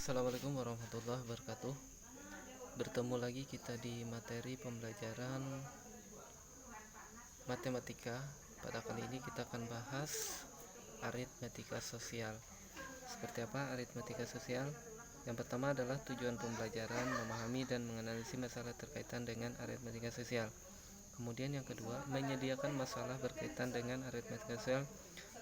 Assalamualaikum warahmatullahi wabarakatuh. Bertemu lagi kita di materi pembelajaran matematika. Pada kali ini kita akan bahas aritmetika sosial. Seperti apa aritmetika sosial? Yang pertama adalah tujuan pembelajaran, memahami dan menganalisis masalah terkaitan dengan aritmetika sosial. Kemudian yang kedua, menyediakan masalah berkaitan dengan aritmetika sosial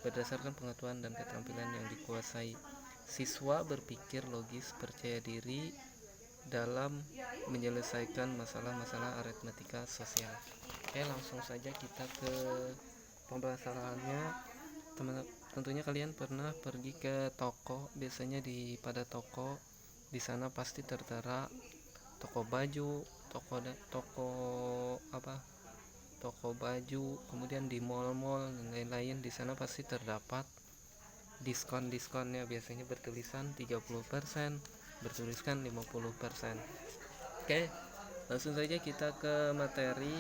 berdasarkan pengetahuan dan keterampilan yang dikuasai. Siswa berpikir logis, percaya diri dalam menyelesaikan masalah-masalah aritmetika sosial. Oke, langsung saja kita ke pembahasannya. Tentunya kalian pernah pergi ke toko. Biasanya pada toko di sana pasti tertera toko baju, toko baju, kemudian di mall-mall dan lain-lain. Di sana pasti terdapat diskon-diskonnya, biasanya bertulisan 30%, bertuliskan 50%. Oke, langsung saja kita ke materi.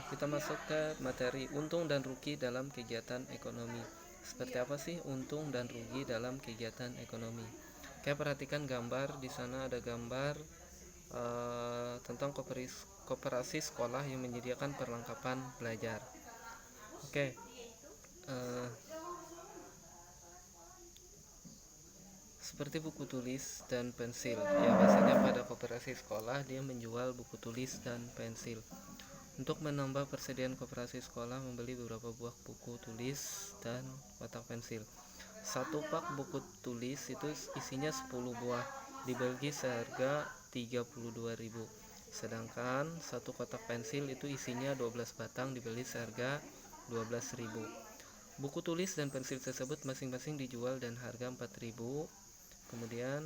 Kita masuk ke materi untung dan rugi dalam kegiatan ekonomi. Seperti apa sih untung dan rugi dalam kegiatan ekonomi? Oke, perhatikan gambar. Di sana ada gambar tentang koperasi sekolah yang menyediakan perlengkapan belajar. Oke, seperti buku tulis dan pensil. Ya, biasanya pada koperasi sekolah dia menjual buku tulis dan pensil. Untuk menambah persediaan koperasi sekolah membeli beberapa buah buku tulis dan kotak pensil. Satu pak buku tulis itu isinya 10 buah, dibagi seharga 32.000. Sedangkan satu kotak pensil itu isinya 12 batang, dibeli seharga 12.000. Buku tulis dan pensil tersebut masing-masing dijual dan harga 4.000. Kemudian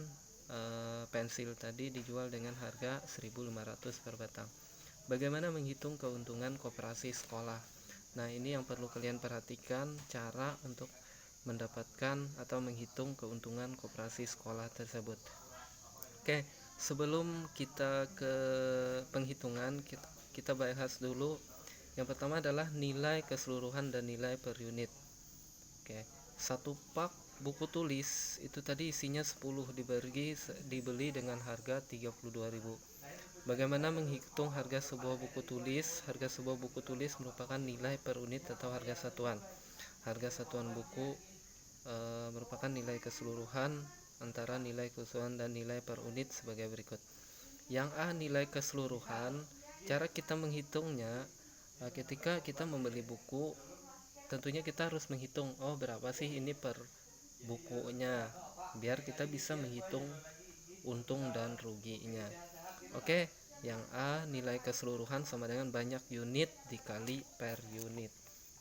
pensil tadi dijual dengan harga 1.500 per batang. Bagaimana menghitung keuntungan koperasi sekolah? Nah, ini yang perlu kalian perhatikan, cara untuk mendapatkan atau menghitung keuntungan koperasi sekolah tersebut. Oke, sebelum kita ke penghitungan, kita bahas dulu. Yang pertama adalah nilai keseluruhan dan nilai per unit. Oke, satu pak buku tulis itu tadi isinya 10, dibeli dengan harga 32.000. Bagaimana menghitung harga sebuah buku tulis? Harga sebuah buku tulis merupakan nilai per unit atau harga satuan. Harga satuan buku merupakan nilai keseluruhan antara nilai keseluruhan dan nilai per unit sebagai berikut. Yang A, nilai keseluruhan. Cara kita menghitungnya, ketika kita membeli buku, tentunya kita harus menghitung, berapa sih ini per bukunya, biar kita bisa menghitung untung dan ruginya. Oke, yang A, nilai keseluruhan sama dengan banyak unit dikali per unit.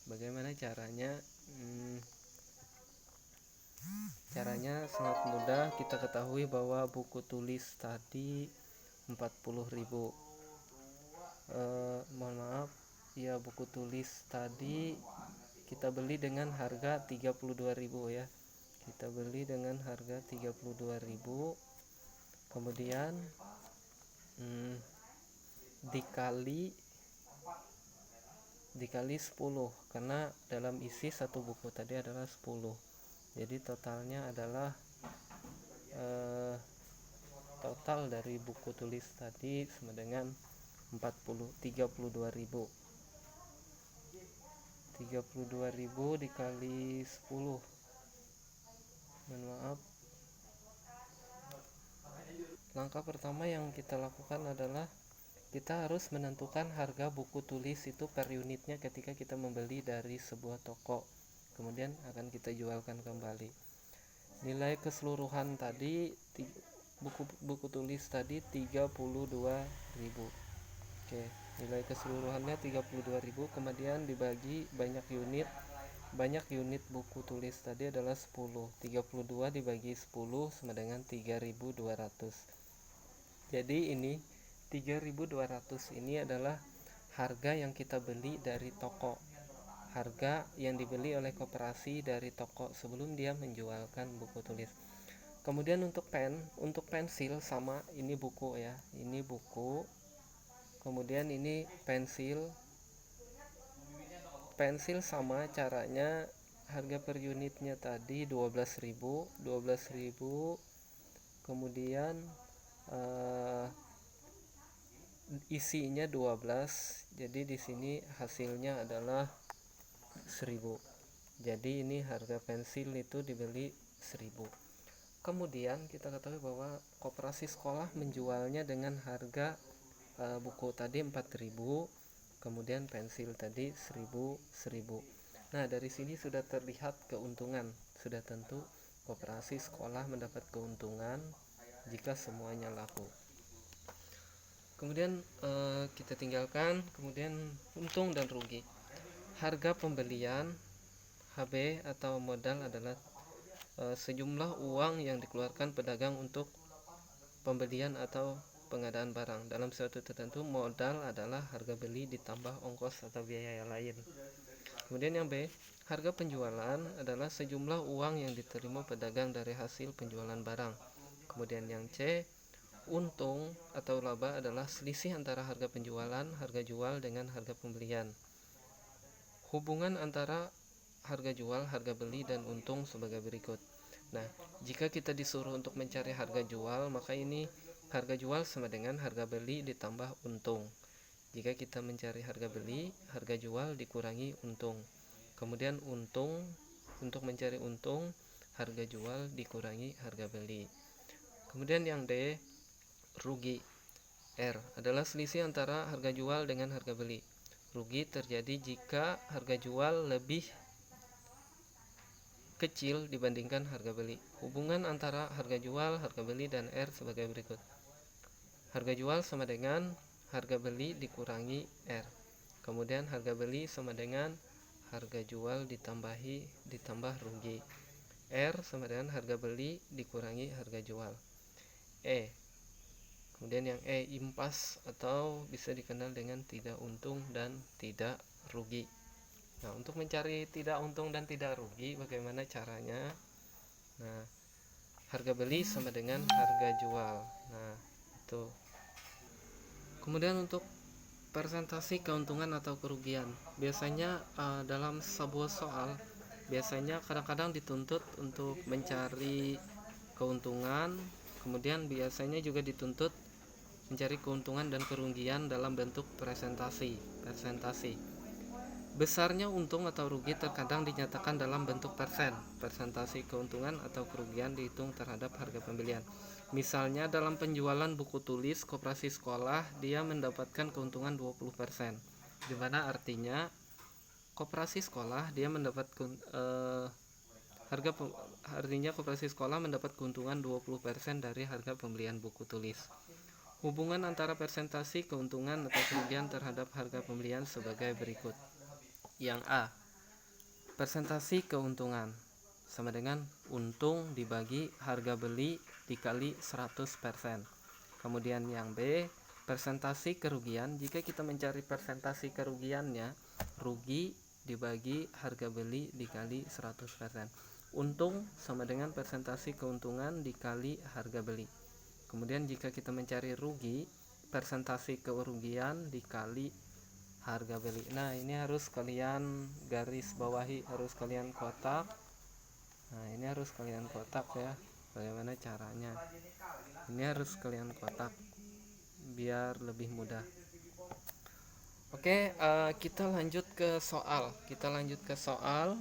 Bagaimana caranya? Caranya sangat mudah. Kita ketahui bahwa buku tulis tadi 40.000. Mohon maaf, ya, buku tulis tadi kita beli dengan harga 32.000 ya. Kita beli dengan harga 32.000. Kemudian dikali 10, karena dalam isi satu buku tadi adalah 10. Jadi totalnya adalah total dari buku tulis tadi sama dengan 32.000. 32.000 dikali 10. Mohon maaf. Langkah pertama yang kita lakukan adalah kita harus menentukan harga buku tulis itu per unitnya ketika kita membeli dari sebuah toko. Kemudian akan kita jualkan kembali. Nilai keseluruhan tadi buku tulis tadi 32.000. Oke, nilai keseluruhannya 32.000, kemudian dibagi banyak unit. Banyak unit buku tulis tadi adalah 10. 32 dibagi 10 sama dengan 3.200. Jadi ini 3.200 ini adalah harga yang kita beli dari toko. Harga yang dibeli oleh koperasi dari toko sebelum dia menjualkan buku tulis. Kemudian untuk pensil sama, ini buku ya. Ini buku. Kemudian ini pensil. Pensil sama caranya, harga per unitnya tadi 12.000. kemudian isinya 12. Jadi di sini hasilnya adalah 1000. Jadi ini harga pensil itu dibeli 1000. Kemudian kita ketahui bahwa koperasi sekolah menjualnya dengan harga buku tadi 4000, kemudian pensil tadi 1000. Nah, dari sini sudah terlihat keuntungan. Sudah tentu koperasi sekolah mendapat keuntungan jika semuanya laku. Kemudian kita tinggalkan, kemudian untung dan rugi. Harga pembelian HB atau modal adalah sejumlah uang yang dikeluarkan pedagang untuk pembelian atau pengadaan barang. Dalam suatu tertentu, modal adalah harga beli ditambah ongkos atau biaya lain. Kemudian yang B, harga penjualan adalah sejumlah uang yang diterima pedagang dari hasil penjualan barang. Kemudian yang C, untung atau laba adalah selisih antara harga penjualan, harga jual dengan harga pembelian. Hubungan antara harga jual, harga beli, dan untung sebagai berikut. Nah, jika kita disuruh untuk mencari harga jual, maka ini harga jual sama dengan harga beli ditambah untung. Jika kita mencari harga beli, harga jual dikurangi untung. Kemudian untung, untuk mencari untung, harga jual dikurangi harga beli. Kemudian yang D, rugi. R adalah selisih antara harga jual dengan harga beli. Rugi terjadi jika harga jual lebih kecil dibandingkan harga beli. Hubungan antara harga jual, harga beli, dan R sebagai berikut. Harga jual sama dengan harga beli dikurangi R. Kemudian harga beli sama dengan harga jual ditambah rugi. R sama dengan harga beli dikurangi harga jual. E. Kemudian yang E, impas atau bisa dikenal dengan tidak untung dan tidak rugi. Nah, untuk mencari tidak untung dan tidak rugi, bagaimana caranya? Nah, harga beli sama dengan harga jual. Nah, itu. Kemudian untuk persentase keuntungan atau kerugian, biasanya dalam sebuah soal, biasanya kadang-kadang dituntut untuk mencari keuntungan, kemudian biasanya juga dituntut mencari keuntungan dan kerugian dalam bentuk persentase. Besarnya untung atau rugi terkadang dinyatakan dalam bentuk persen. Persentase keuntungan atau kerugian dihitung terhadap harga pembelian. Misalnya dalam penjualan buku tulis koperasi sekolah, dia mendapatkan keuntungan 20%. Di mana artinya koperasi sekolah dia mendapat artinya koperasi sekolah mendapat keuntungan 20% dari harga pembelian buku tulis. Hubungan antara persentase keuntungan atau kerugian terhadap harga pembelian sebagai berikut. Yang A, persentase keuntungan sama dengan untung dibagi harga beli dikali 100%. Kemudian yang B, persentase kerugian. Jika kita mencari persentase kerugiannya, rugi dibagi harga beli dikali 100%. Untung sama dengan persentase keuntungan dikali harga beli. Kemudian jika kita mencari rugi, persentase kerugian dikali harga beli. Nah, ini harus kalian garis bawahi, harus kalian kotak. Nah, ini harus kalian kotak ya. Bagaimana caranya? Ini harus kalian kotak biar lebih mudah. Oke, kita lanjut ke soal.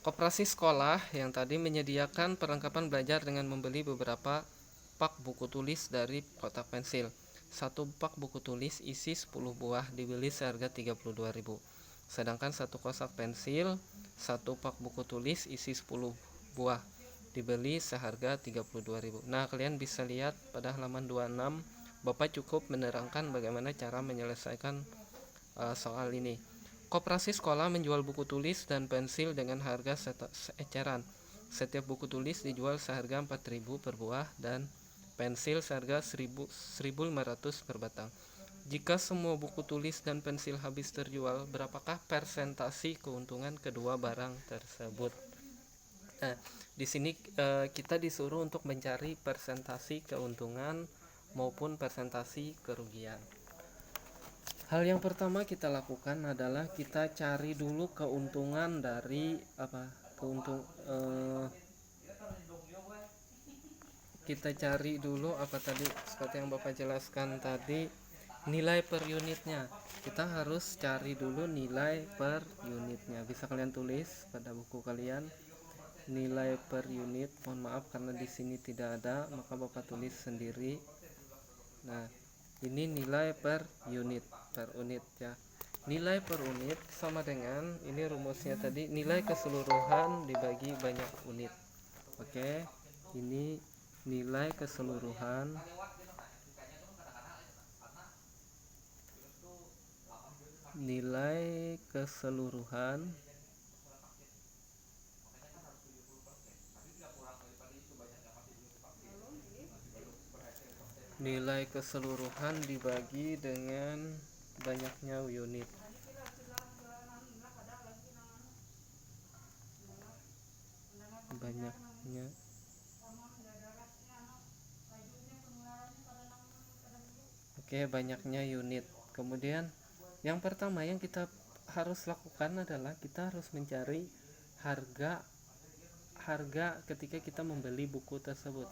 Koperasi sekolah yang tadi menyediakan perlengkapan belajar dengan membeli beberapa pak buku tulis dari kotak pensil. Satu pak buku tulis isi 10 buah dibeli seharga 32.000. Sedangkan satu kotak pensil, satu pak buku tulis isi 10 buah dibeli seharga 32.000. Nah, kalian bisa lihat pada halaman 26, Bapak cukup menerangkan bagaimana cara menyelesaikan soal ini. Koperasi sekolah menjual buku tulis dan pensil dengan harga eceran. Setiap buku tulis dijual seharga 4.000 per buah dan pensil seharga 1.500 per batang. Jika semua buku tulis dan pensil habis terjual, berapakah persentase keuntungan kedua barang tersebut? Nah, di sini kita disuruh untuk mencari persentase keuntungan maupun persentase kerugian. Hal yang pertama kita lakukan adalah kita cari dulu keuntungan dari kita cari dulu apa tadi, seperti yang Bapak jelaskan tadi, nilai per unitnya. Kita harus cari dulu nilai per unitnya. Bisa kalian tulis pada buku kalian nilai per unit. Mohon maaf karena di sini tidak ada, maka Bapak tulis sendiri. Nah, ini nilai per unit ya. Nilai per unit sama dengan ini rumusnya tadi, nilai keseluruhan dibagi banyak unit. Oke, ini nilai keseluruhan nilai keseluruhan dibagi dengan banyaknya unit. Banyaknya unit. Kemudian yang pertama yang kita harus lakukan adalah kita harus mencari harga ketika kita membeli buku tersebut.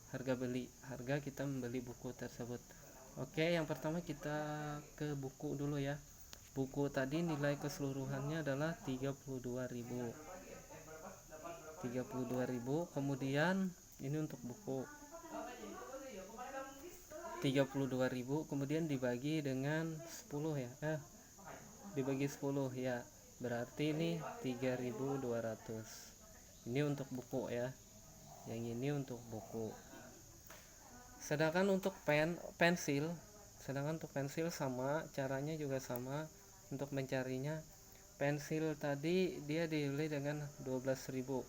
Harga kita membeli buku tersebut. Oke, yang pertama kita ke buku dulu ya. Buku tadi nilai keseluruhannya adalah 32.000. Kemudian ini untuk buku 32.000, kemudian dibagi dengan 10 ya. Dibagi 10 ya. Berarti ini 3.200. Ini untuk buku ya. Yang ini untuk buku. Sedangkan untuk pensil sama, caranya juga sama untuk mencarinya. Pensil tadi dia dibeli dengan 12.000,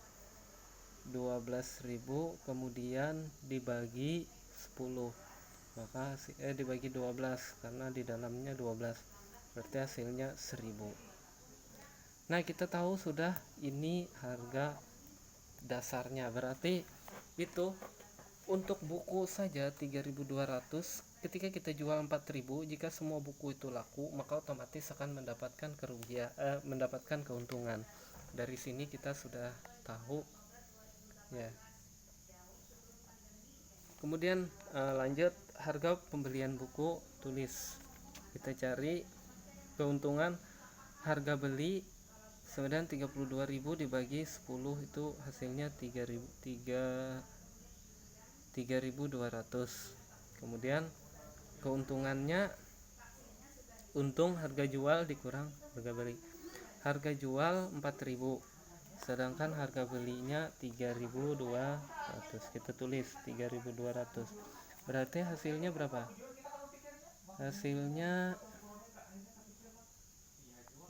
kemudian dibagi 10, maka dibagi 12 karena di dalamnya 12, berarti hasilnya 1.000. Nah, kita tahu sudah ini harga dasarnya, berarti itu untuk buku saja 3.200. Ketika kita jual 4.000, jika semua buku itu laku, maka otomatis akan mendapatkan keuntungan. Dari sini kita sudah tahu ya. Kemudian lanjut, harga pembelian buku, tulis. Kita cari keuntungan harga beli sebenarnya 32.000 dibagi 10 itu hasilnya 3.200. Kemudian keuntungannya, untung harga jual dikurang harga beli. Harga jual 4.000, sedangkan harga belinya 3.200. Kita tulis 3.200. Berarti hasilnya berapa? Hasilnya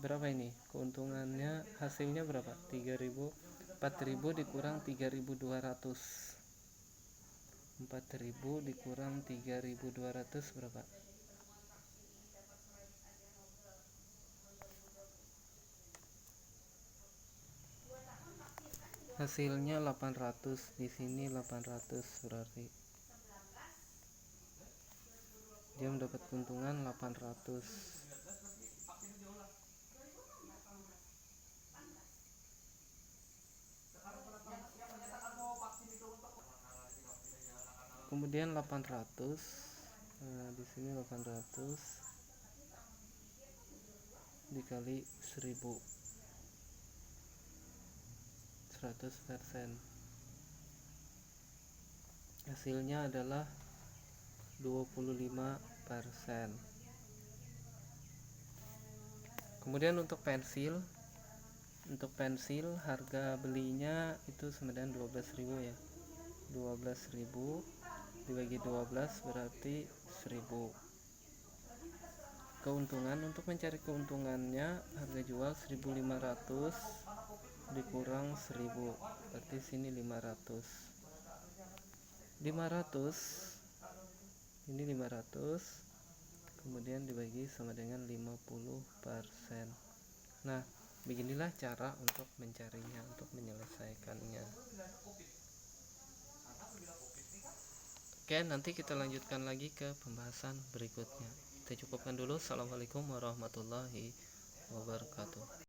berapa ini? Keuntungannya hasilnya berapa? 4.000 dikurang 3.200. 4.000 dikurang 3.200 berapa? Hasilnya 800. Di sini 800, berarti dia mendapat keuntungan 800. Kemudian 800, di sini 800 dikali 1.000, 100%. Hasilnya adalah 25%. Kemudian untuk pensil harga belinya itu sebenarnya 12.000 ya. 12.000 dibagi 12 berarti 1.000. Keuntungan, untuk mencari keuntungannya, harga jual 1.500 dikurang 1.000, berarti sini 500. Ini 500, kemudian dibagi sama dengan 50%. Nah, beginilah cara untuk mencarinya, untuk menyelesaikannya. Oke, nanti kita lanjutkan lagi ke pembahasan berikutnya. Kita cukupkan dulu. Assalamualaikum warahmatullahi wabarakatuh.